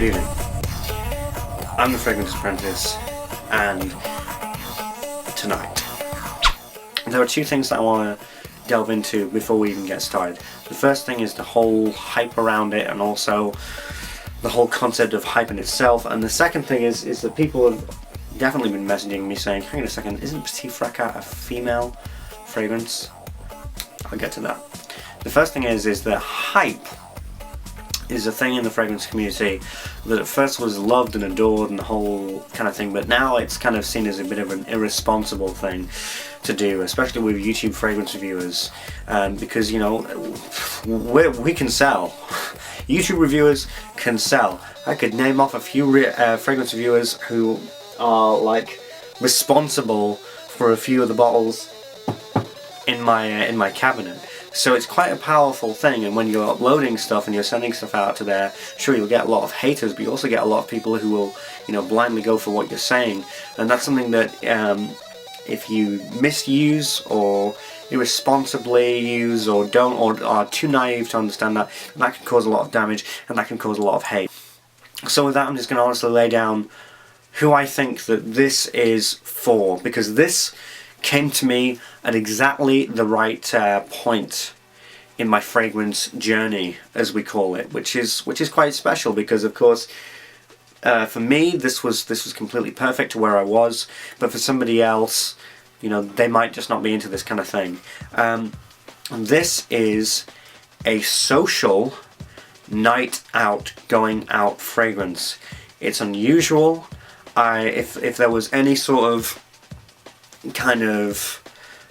Good evening. I'm the Fragrance Apprentice, and tonight there are two things that I want to delve into before we even get started. The first thing is the whole hype around it, and also the whole concept of hype in itself. And the second thing is that people have definitely been messaging me saying, hang on a second, isn't Petit Fracas a female fragrance? I'll get to that. The first thing is that hype is a thing in the fragrance community that at first was loved and adored and the whole kind of thing, but now it's kind of seen as a bit of an irresponsible thing to do, especially with YouTube fragrance reviewers, because, you know, we can sell. YouTube reviewers can sell. I could name off a few fragrance reviewers who are like responsible for a few of the bottles in my cabinet. So it's quite a powerful thing, and when you're uploading stuff and you're sending stuff out to there, sure, you'll get a lot of haters, but you also get a lot of people who will, you know, blindly go for what you're saying. And that's something that if you misuse or irresponsibly use or don't, or are too naive to understand that, that can cause a lot of damage and that can cause a lot of hate. So with that, I'm just going to honestly lay down who I think that this is for, because this came to me at exactly the right point in my fragrance journey, as we call it, which is quite special, because of course for me this was completely perfect to where I was, but for somebody else, you know, they might just not be into this kind of thing. This is a social night out, going out fragrance. It's unusual. If there was any sort of kind of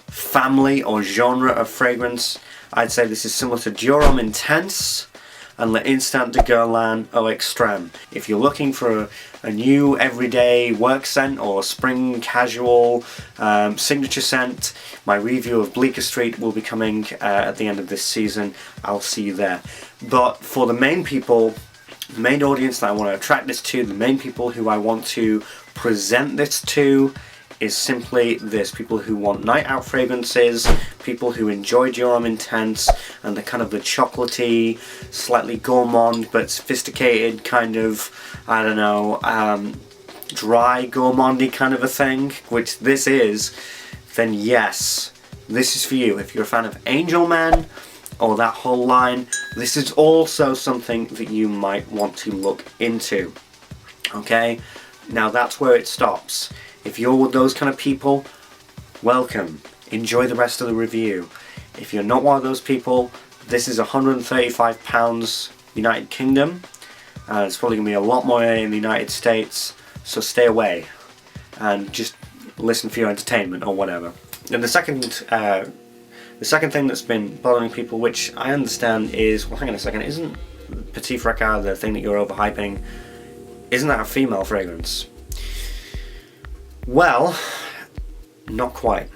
family or genre of fragrance, I'd say this is similar to Durham Intense and L'Instant de Guerlain Eau Extreme. If you're looking for a new everyday work scent or spring casual signature scent, my review of Bleecker Street will be coming at the end of this season. I'll see you there. But for the main people, the main audience that I want to attract this to, the main people who I want to present this to, is simply this: people who want night out fragrances, people who enjoy Durham Intense and the kind of the chocolatey, slightly gourmand but sophisticated kind of, I don't know, dry gourmandy kind of a thing, which this is, then yes, this is for you. If you're a fan of Angel Man or that whole line, this is also something that you might want to look into. Okay, now that's where it stops. If you're with those kind of people, welcome. Enjoy the rest of the review. If you're not one of those people, this is £135 United Kingdom. It's probably going to be a lot more in the United States, so stay away and just listen for your entertainment or whatever. And the second thing that's been bothering people, which I understand, is, well, hang on a second, isn't Petit Fracas, the thing that you're overhyping, isn't that a female fragrance? Well, not quite.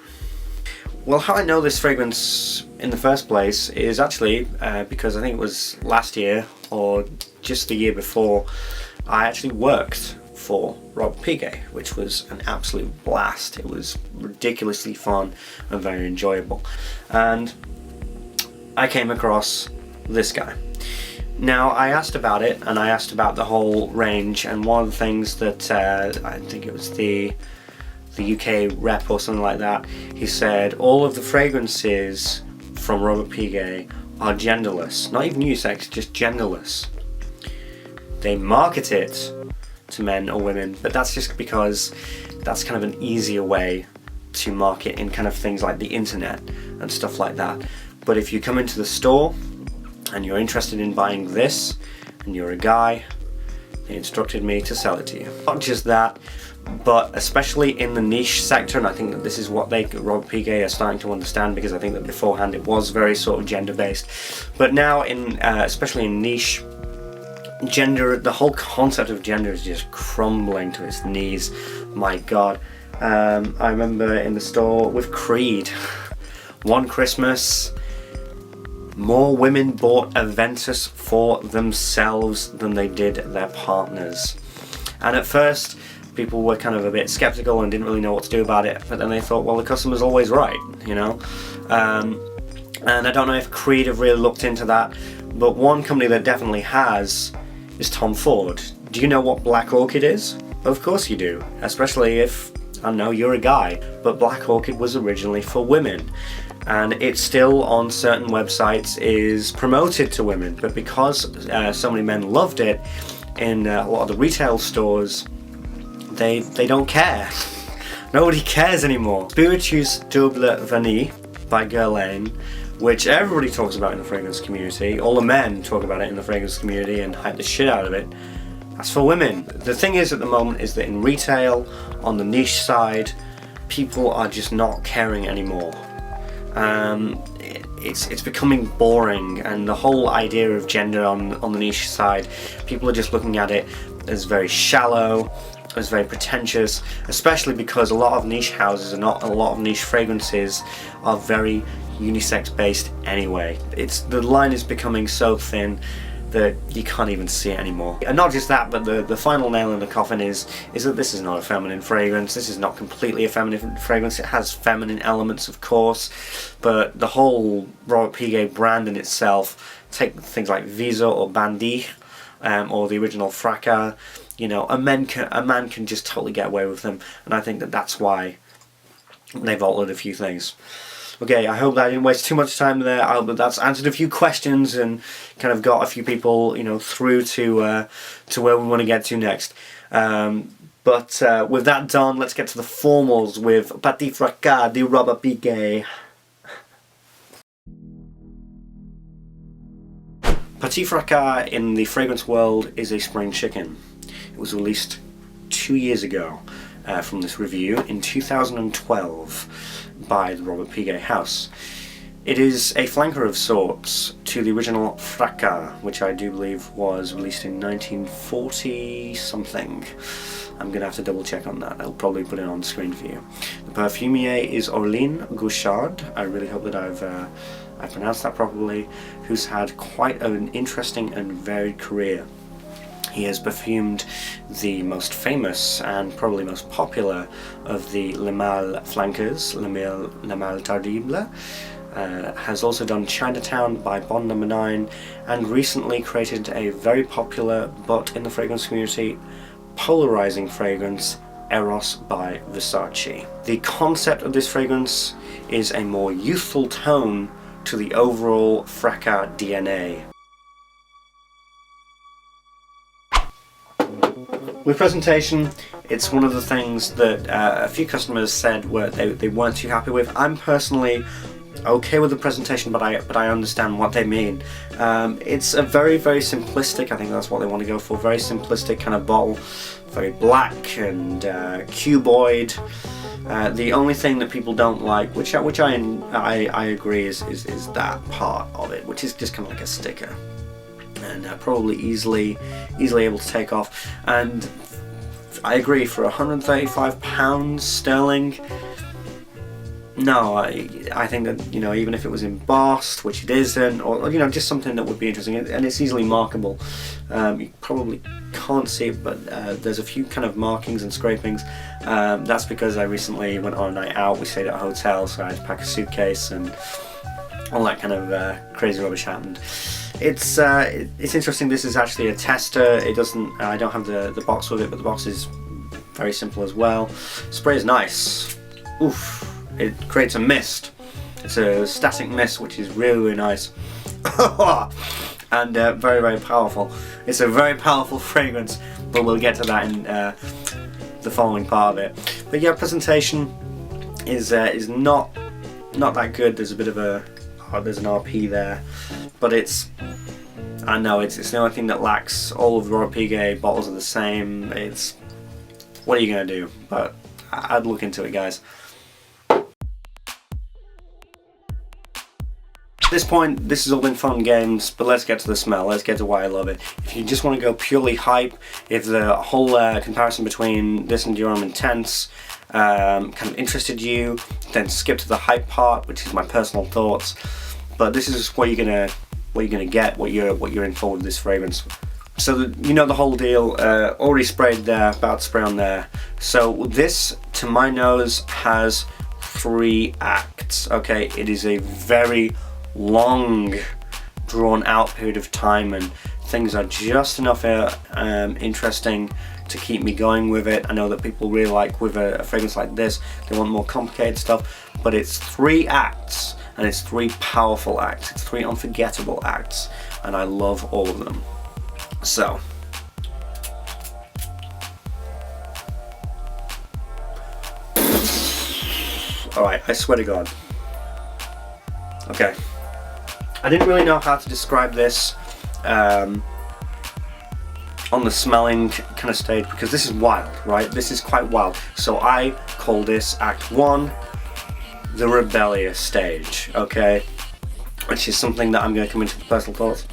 Well, how I know this fragrance in the first place is actually because I think it was last year or just the year before, I actually worked for Rob Piguet, which was an absolute blast. It was ridiculously fun and very enjoyable. And I came across this guy. Now, I asked about it, and I asked about the whole range, and one of the things that I think it was the UK rep or something like that, he said all of the fragrances from Robert Piguet are genderless. Not even unisex, just genderless. They market it to men or women, but that's just because that's kind of an easier way to market in kind of things like the internet and stuff like that. But if you come into the store and you're interested in buying this and you're a guy, they instructed me to sell it to you. Not just that, but especially in the niche sector, and I think that this is what Rob Piguet are starting to understand, because I think that beforehand it was very sort of gender based, but now especially in niche gender, the whole concept of gender is just crumbling to its knees. My god. I remember in the store with Creed, one Christmas, more women bought Aventus for themselves than they did their partners. And at first people were kind of a bit skeptical and didn't really know what to do about it, but then they thought, well, the customer's always right, you know. And I don't know if Creed have really looked into that, but one company that definitely has is Tom Ford. Do you know what Black Orchid is? Of course you do, especially if, I know, you're a guy. But Black Orchid was originally for women, and it still on certain websites is promoted to women, but because so many men loved it in a lot of the retail stores, they don't care. Nobody cares anymore. Spiritus Double Vanille by Guerlain, which everybody talks about in the fragrance community. All the men talk about it in the fragrance community and hype the shit out of it. That's for women. The thing is at the moment is that in retail, on the niche side, people are just not caring anymore. It's becoming boring, and the whole idea of gender on the niche side, people are just looking at it as very shallow, as very pretentious, especially because a lot of niche houses and a lot of niche fragrances are very unisex based anyway. The line is becoming so thin that you can't even see it anymore. And not just that, but the final nail in the coffin is that this is not a feminine fragrance. This is not completely a feminine fragrance. It has feminine elements, of course, but the whole Robert Piguet brand in itself, take things like Visa or Bandit, or the original Fracas, you know, a man can just totally get away with them, and I think that that's why they've altered a few things. Okay, I hope that I didn't waste too much time there. I hope that that's answered a few questions and kind of got a few people, you know, through to where we want to get to next. But with that done, let's get to the formals with Petit Fracas de Robert Piguet. Petit Fracas in the fragrance world is a spring chicken. It was released 2 years ago from this review in 2012 by the Robert Piguet house. It is a flanker of sorts to the original Fracas, which I do believe was released in 1940 something. I'm going to have to double check on that. I'll probably put it on the screen for you. The perfumier is Orline Gouchard. I really hope that I pronounced that properly, who's had quite an interesting and varied career. He has perfumed the most famous and probably most popular of the Le Male flankers, Le Male Tardible, has also done Chinatown by Bond No. 9, and recently created a very popular, but in the fragrance community, polarizing fragrance, Eros by Versace. The concept of this fragrance is a more youthful tone to the overall Fracas DNA. With presentation, it's one of the things that a few customers said they weren't too happy with. I'm personally okay with the presentation, but I understand what they mean. It's a very, very simplistic, I think that's what they want to go for, very simplistic kind of bottle, very black and cuboid. The only thing that people don't like, which I agree, is that part of it, which is just kind of like a sticker. And probably easily able to take off. And I agree, for £135 sterling, no, I think that, you know, even if it was embossed, which it isn't, or, you know, just something that would be interesting, and it's easily markable. You probably can't see it, but there's a few kind of markings and scrapings. That's because I recently went on a night out. We stayed at a hotel, so I had to pack a suitcase and all that kind of crazy rubbish happened. It's interesting. This is actually a tester. It doesn't. I don't have the box with it, but the box is very simple as well. Spray is nice. Oof! It creates a mist. It's a static mist, which is really, really nice, and very, very powerful. It's a very powerful fragrance, but we'll get to that in the following part of it. But yeah, presentation is not that good. There's a bit of there's an RP there, but it's the only thing that lacks. All of the Robert Piguet bottles are the same. What are you gonna do? But I'd look into it, guys. At this point, this has all been fun games, but let's get to the smell. Let's get to why I love it. If you just want to go purely hype, if the whole comparison between this and Dior Intense kind of interested you, then skip to the hype part, which is my personal thoughts. But this is what you're gonna get, what you're in for with this fragrance. So you know the whole deal. Already sprayed there, about to spray on there. So this, to my nose, has 3 acts. Okay, it is a very long, drawn out period of time, and things are just enough interesting to keep me going with it. I know that people really like with a fragrance like this, they want more complicated stuff, but it's 3 acts, and it's 3 powerful acts. It's 3 unforgettable acts, and I love all of them. So, alright, I swear to God. Okay. I didn't really know how to describe this on the smelling kind of stage, because this is wild, right? This is quite wild. So I call this Act 1 the rebellious stage, okay? Which is something that I'm going to come into the personal thoughts.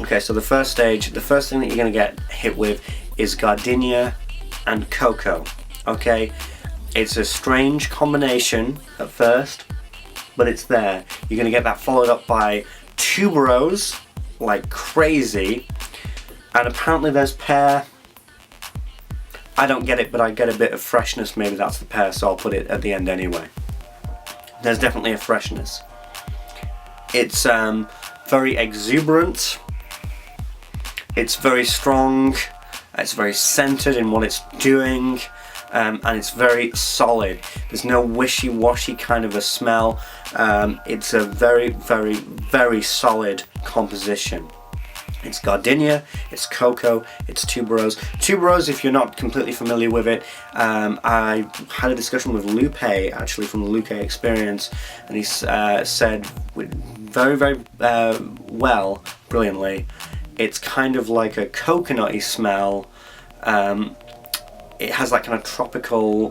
Okay, so the first stage, the first thing that you're going to get hit with is gardenia and cocoa, okay? It's a strange combination at first, but it's there. You're going to get that followed up by tuberose, like crazy, and apparently there's pear. I don't get it, but I get a bit of freshness. Maybe that's the pear, so I'll put it at the end anyway. There's definitely a freshness. It's very exuberant. It's very strong. It's very centered in what it's doing. And it's very solid. There's no wishy-washy kind of a smell. It's a very, very, very solid composition. It's gardenia, it's cocoa, it's tuberose. Tuberose, if you're not completely familiar with it, I had a discussion with Lupe, actually, from the Lupe experience, and he said very, very well, brilliantly, it's kind of like a coconutty smell. It has that kind of tropical,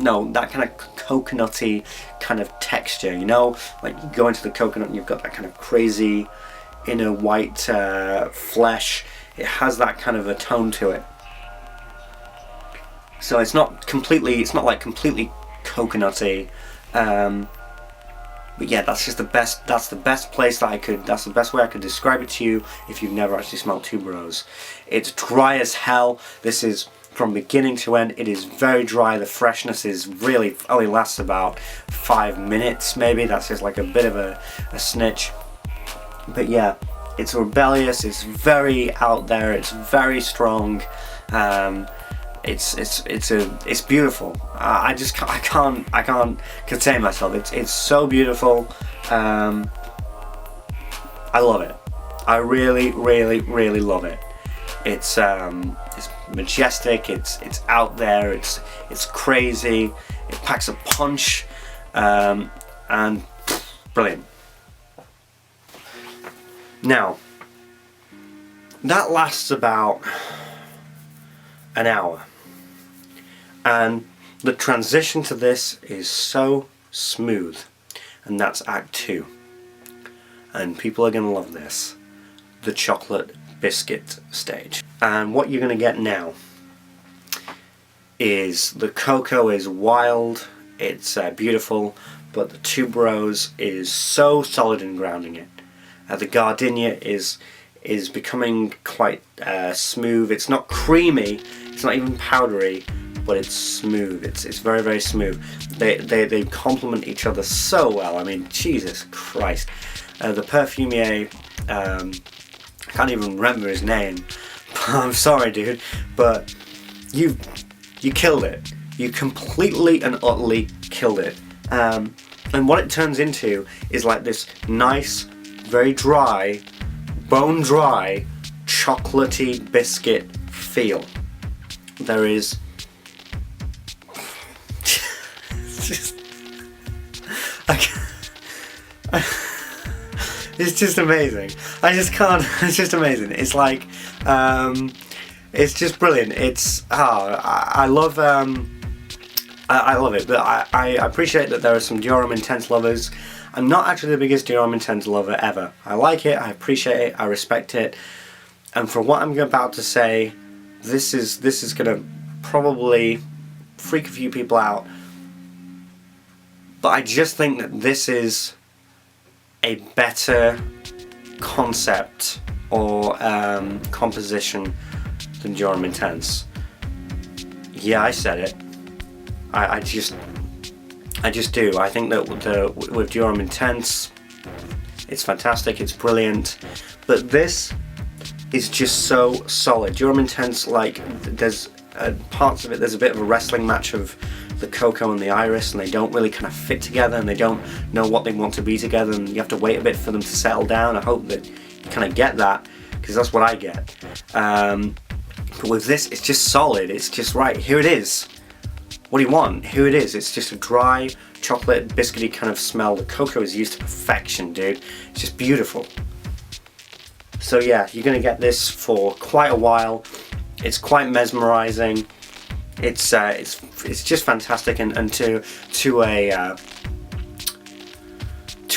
that kind of coconutty kind of texture, you know? Like you go into the coconut and you've got that kind of crazy inner white flesh. It has that kind of a tone to it. So it's not like completely coconutty. But yeah, that's the best way I could describe it to you if you've never actually smelled tuberose. It's dry as hell. This is from beginning to end. It is very dry. The freshness is really only lasts about 5 minutes maybe. That's just like a bit of a snitch. But yeah, it's rebellious. It's very out there. It's very strong. It's beautiful. I can't contain myself. It's so beautiful. I love it. I really, really, really love it. It's majestic. It's out there. It's crazy. It packs a punch, and brilliant. Now, that lasts about an hour, and the transition to this is so smooth, and that's Act 2, and people are going to love this, the chocolate biscuit stage. And what you're going to get now is the cocoa is wild, it's beautiful, but the tuberose is so solid in grounding it. The gardenia is becoming quite smooth. It's not creamy, it's not even powdery, but it's smooth. It's very, very smooth. They complement each other so well. I mean, Jesus Christ. The perfumier, I can't even remember his name. I'm sorry, dude, but you killed it. You completely and utterly killed it. And what it turns into is like this nice, very dry, bone dry, chocolatey biscuit feel. There is it's just amazing. I just can't. It's just amazing. It's like it's just brilliant. It's I love I love it, but I appreciate that there are some Dior Intense lovers. I'm not actually the biggest Dior Intense lover ever. I like it, I appreciate it, I respect it, and for what I'm about to say, this is gonna probably freak a few people out, but I just think that this is a better concept or composition than Dior Intense. Yeah, I said it. I just do. I think that with Dior Intense, It's fantastic, it's brilliant. But this is just so solid. Durum Intense, like, there's parts of it, there's a bit of a wrestling match of the cocoa and the iris, and they don't really kind of fit together, and they don't know what they want to be together, and you have to wait a bit for them to settle down. I hope that you kind of get that, because that's what I get. But with this, it's just solid. It's just right. Here it is. What do you want? Here it is. It's just a dry, chocolate, biscuity kind of smell. The cocoa is used to perfection, dude. It's just beautiful. So yeah, you're gonna get this for quite a while. It's quite mesmerizing. It's just fantastic, and to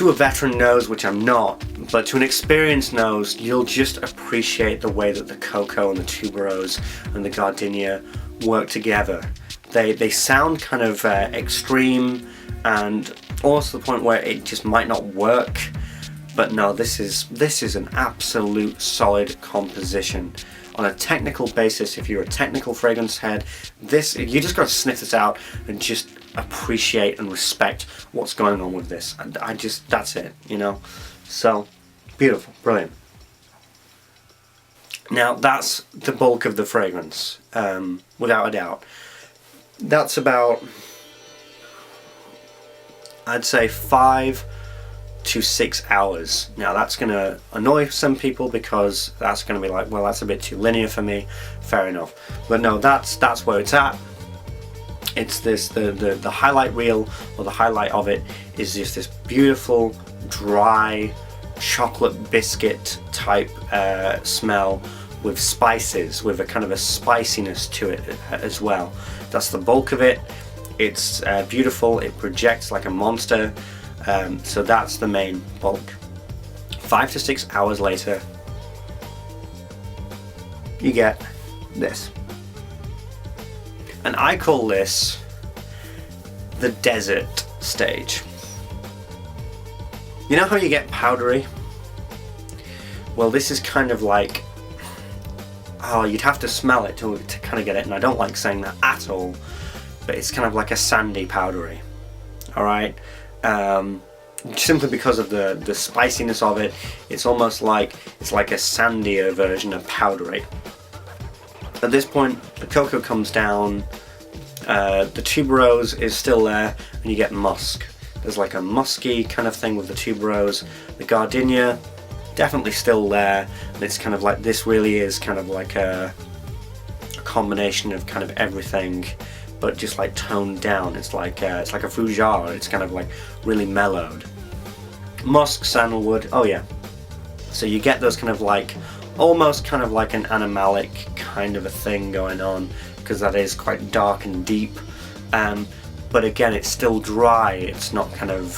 a veteran nose, which I'm not, but to an experienced nose, you'll just appreciate the way that the cocoa and the tuberose and the gardenia work together. They sound kind of extreme and almost to the point where it just might not work, but no, this is an absolute solid composition. On a technical basis, if you're a technical fragrance head, you just got to sniff this out and just appreciate and respect what's going on with this. And that's it, you know. So beautiful, brilliant. Now that's the bulk of the fragrance, without a doubt. That's about, I'd say, 5 to 6 hours. Now that's gonna annoy some people because that's gonna be like, well, that's a bit too linear for me. Fair enough, but no, that's where it's at. It's this, the highlight reel, or the highlight of it, is just this beautiful, dry, chocolate biscuit type smell with spices, with a kind of a spiciness to it as well. That's the bulk of it. It's beautiful. It projects like a monster. So that's the main bulk. 5 to 6 hours later, you get this. And I call this the desert stage. You know how you get powdery? Well, this is kind of like, oh, you'd have to smell it to kind of get it, and I don't like saying that at all, but it's kind of like a sandy powdery. Alright? Simply because of the spiciness of it, it's almost like it's like a sandier version of powdery. At this point, the cocoa comes down, the tuberose is still there, and you get musk. There's like a musky kind of thing with the tuberose. The gardenia, definitely still there, and it's kind of like, this really is kind of like a combination of kind of everything, but just like toned down. It's like a fougere. It's kind of like really mellowed. Musk, sandalwood, oh yeah. So you get those kind of like, almost kind of like an animalic kind of a thing going on, because that is quite dark and deep. But again, it's still dry. It's not kind of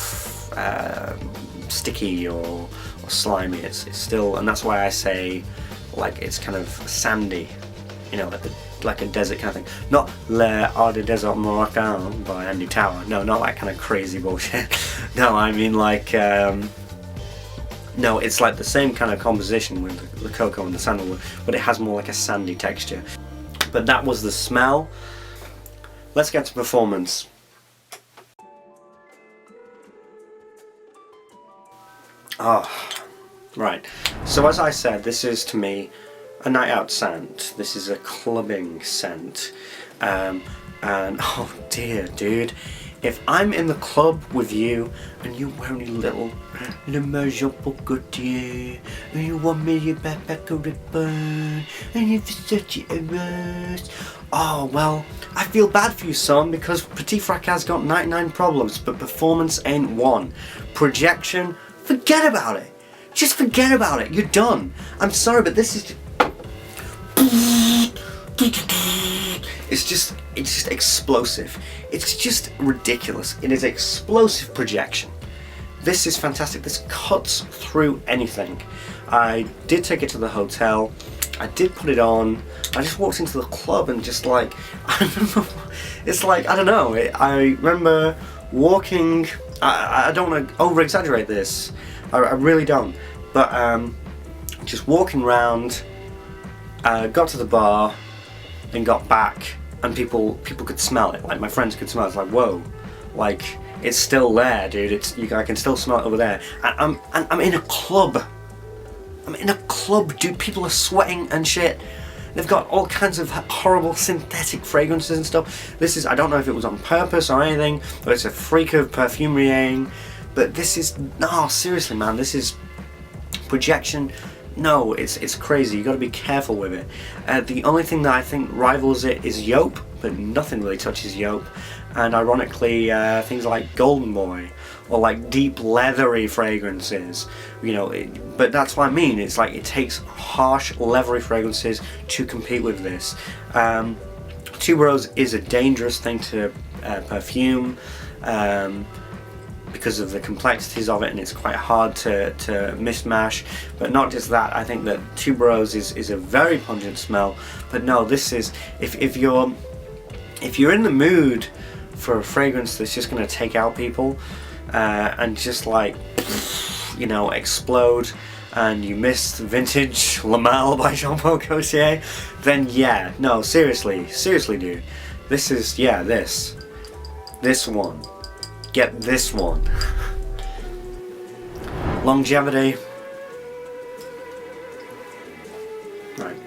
sticky or slimy. It's still, and that's why I say like it's kind of sandy, you know, like a desert kind of thing. Not Le Art de Desert Moroccan by Andy Tower. No, not that kind of crazy bullshit. No, I mean like, no, it's like the same kind of composition with the cocoa and the sandalwood, but it has more like a sandy texture. But that was the smell. Let's get to performance. Right. So as I said, this is to me a night out scent. This is a clubbing scent. And oh dear, dude. If I'm in the club with you and you're wearing a little Le Major Gautier and you want me to back a ribbon and you're such a mess, oh well, I feel bad for you, son, because Petit Fracas got 99 problems, but performance ain't one. Projection, forget about it. Just forget about it. You're done. I'm sorry, but this is it's just explosive. It's just ridiculous. It is explosive projection. This is fantastic. This cuts through anything. I did take it to the hotel. I did put it on. I just walked into the club and just like, I remember, it's like, I don't know. I remember walking, I don't want to over exaggerate this. I really don't. But just walking around, got to the bar, and got back, and people could smell it. Like my friends could smell it. It's like, whoa, like it's still there, dude. I can still smell it over there. And I'm in a club. I'm in a club, dude. People are sweating and shit. They've got all kinds of horrible synthetic fragrances and stuff. This is, I don't know if it was on purpose or anything, but it's a freak of perfumerying. But this is, no, seriously, man, this is projection. No, it's crazy. You got to be careful with it. The only thing that I think rivals it is Yope, but nothing really touches Yope. And ironically, things like Golden Boy or like deep leathery fragrances, you know. But that's what I mean. It's like it takes harsh leathery fragrances to compete with this. Tuberose is a dangerous thing to perfume. Because of the complexities of it, and it's quite hard to mismatch. But not just that, I think that tuberose is a very pungent smell. But no, this is, if you're in the mood for a fragrance that's just going to take out people and just like, you know, explode, and you missed vintage La Malle by Jean-Paul Gaultier, then yeah, no, seriously dude, this is, yeah, this one. Get this one. Longevity. Right.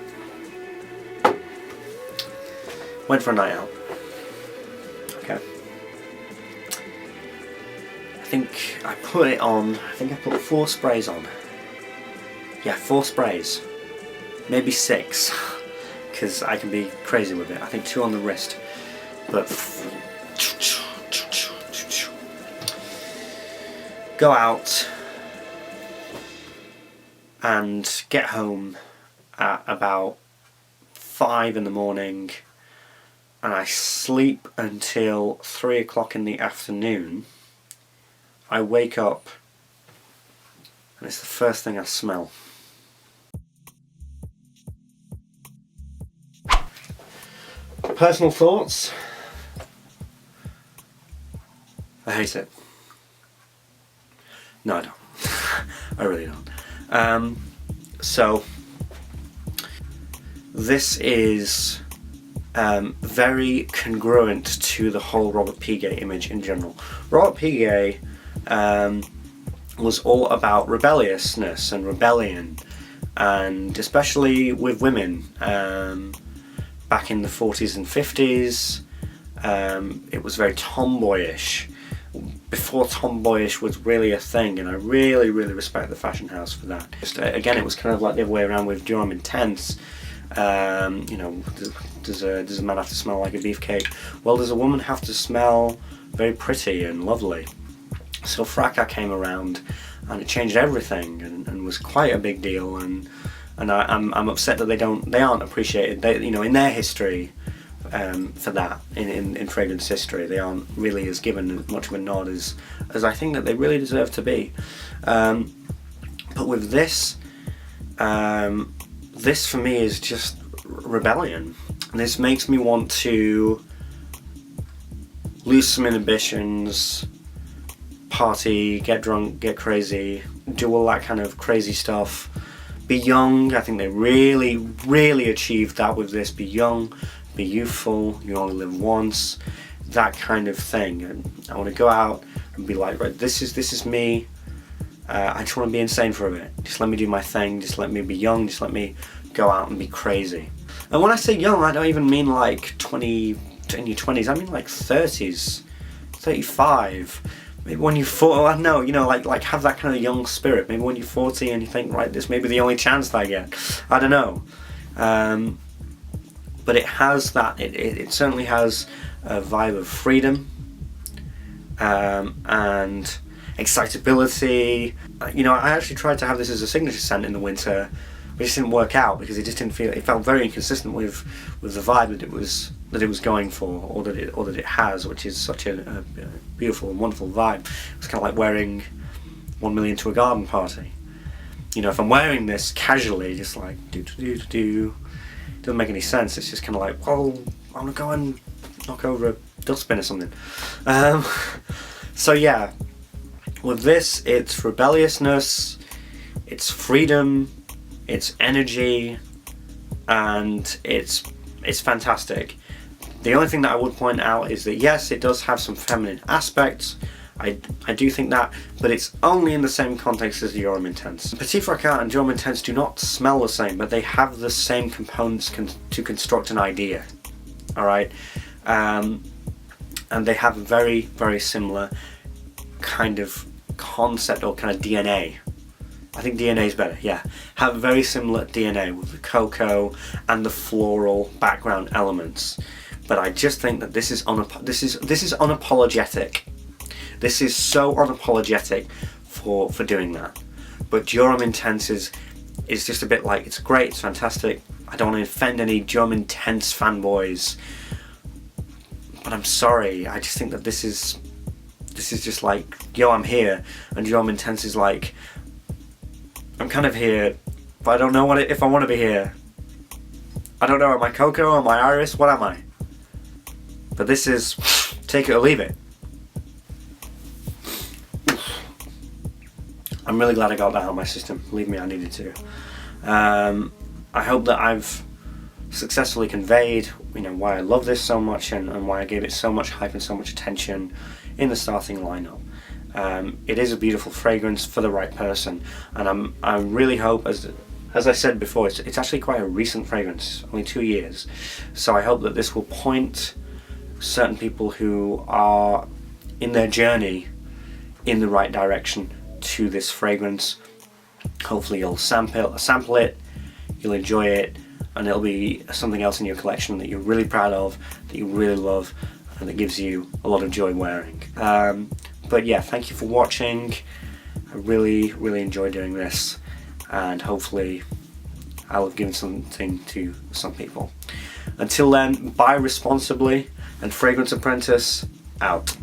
Went for a night out. Okay. I think I put it on, I think I put 4 sprays on. Yeah, 4 sprays. Maybe 6. Because I can be crazy with it. I think 2 on the wrist. But go out and get home at about 5 in the morning, and I sleep until 3 o'clock in the afternoon. I wake up and it's the first thing I smell. Personal thoughts? I hate it. No, I don't. I really don't. So, this is very congruent to the whole Robert Piguet image in general. Robert Piguet was all about rebelliousness and rebellion, and especially with women. Back in the 40s and 50s, it was very tomboyish. Before tomboyish was really a thing, and I really respect the fashion house for that. Just, again, it was kind of like the other way around with Durham Intense. You know, does a man have to smell like a beefcake? Well, does a woman have to smell very pretty and lovely? So Fracas came around, and it changed everything, and was quite a big deal. And I'm upset that they aren't appreciated. They, you know, in their history. For that, in fragrance history, they aren't really as given as much of a nod as I think that they really deserve to be. But with this, this for me is just rebellion. This makes me want to lose some inhibitions, party, get drunk, get crazy, do all that kind of crazy stuff. Be young. I think they really achieved that with this. Be young. Be youthful, you only live once, that kind of thing. And I want to go out and be like, right, this is me. I just want to be insane for a bit. Just let me do my thing, just let me be young, just let me go out and be crazy. And when I say young, I don't even mean like 20, in your 20s, I mean like 30s, 35. Maybe when you're 40, I don't know, you know, like have that kind of young spirit. Maybe when you're 40 and you think, right, this may be the only chance that I get. I don't know. But it has that, it certainly has a vibe of freedom and excitability. You know, I actually tried to have this as a signature scent in the winter, but it just didn't work out because it just didn't feel, it felt very inconsistent with the vibe that it was going for, or that it has, which is such a beautiful and wonderful vibe. It's kind of like wearing 1 million to a garden party. You know, if I'm wearing this casually, just like doesn't make any sense. It's just kind of like, well, I want to go and knock over a dustbin or something. So yeah, with this, it's rebelliousness, it's freedom, it's energy, and it's fantastic. The only thing that I would point out is that yes, it does have some feminine aspects, I do think that, but it's only in the same context as the Jorum Intense. Petit Fracas and Jorum Intense do not smell the same, but they have the same components to construct an idea. Alright? And they have a very, very similar kind of concept or kind of DNA. I think DNA is better, yeah. Have very similar DNA with the cocoa and the floral background elements. But I just think that this is unapologetic. This is so unapologetic for doing that. But Jorum Intense is just a bit like, it's great, it's fantastic. I don't want to offend any Jorum Intense fanboys, but I'm sorry. I just think that this is just like, yo, I'm here, and Jorum Intense is like, I'm kind of here, but I don't know if I want to be here. I don't know, am I cocoa, am I iris, what am I? But this is, take it or leave it. I'm really glad I got that out of my system. Believe me, I needed to. I hope that I've successfully conveyed, why I love this so much and why I gave it so much hype and so much attention in the starting lineup. It is a beautiful fragrance for the right person, and I really hope, as I said before, it's actually quite a recent fragrance, only 2 years. So I hope that this will point certain people who are in their journey in the right direction to this fragrance. Hopefully you'll sample it, you'll enjoy it, and it'll be something else in your collection that you're really proud of, that you really love, and that gives you a lot of joy wearing. But yeah, thank you for watching. I really, really enjoy doing this, and hopefully I'll have given something to some people. Until then, buy responsibly, and Fragrance Apprentice out.